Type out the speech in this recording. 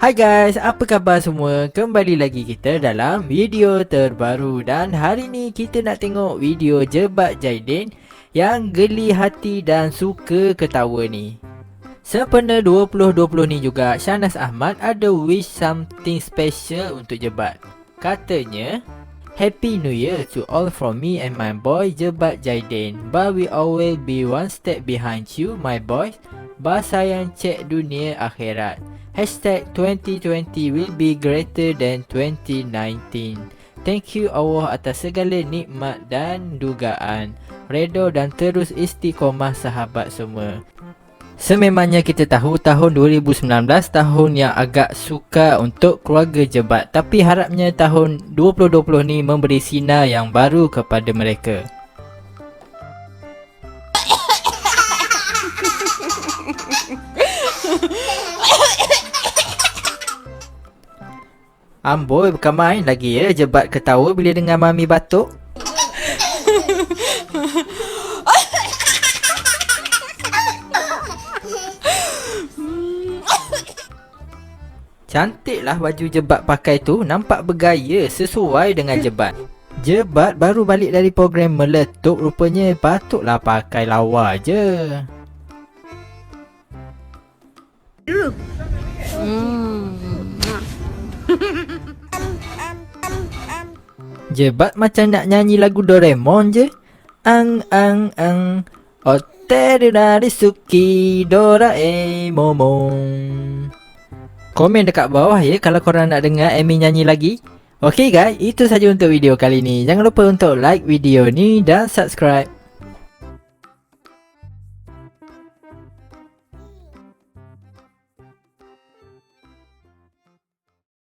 Hai guys, apa khabar semua? Kembali lagi kita dalam video terbaru. Dan hari ni kita nak tengok video Jebat Jaidin yang geli hati dan suka ketawa ni. Sempena 2020 ni juga, Shahnaz Ahmad ada wish something special untuk Jebat. Katanya, Happy New Year to all from me and my boy Jebat Jaidin. But we always be one step behind you my boys. Basayang cek dunia akhirat. Hashtag 2020 will be greater than 2019. Thank you Allah atas segala nikmat dan dugaan. Redha dan terus istiqomah sahabat semua. Sememangnya kita tahu tahun 2019 tahun yang agak sukar untuk keluarga Jebat, tapi harapnya tahun 2020 ni memberi sinar yang baru kepada mereka. Amboi, bukan main lagi ya Jebat ketawa bila dengar mami batuk. Cantiklah baju Jebat pakai tu, nampak bergaya sesuai dengan Jebat. Jebat baru balik dari program meletup, rupanya patutlah pakai lawa je. Jebat macam nak nyanyi lagu Doraemon je. Ang ang ang Oteru Suki Doraemon. Komen dekat bawah ya kalau korang nak dengar Amy nyanyi lagi. Okay guys, itu saja untuk video kali ni. Jangan lupa untuk like video ni dan subscribe.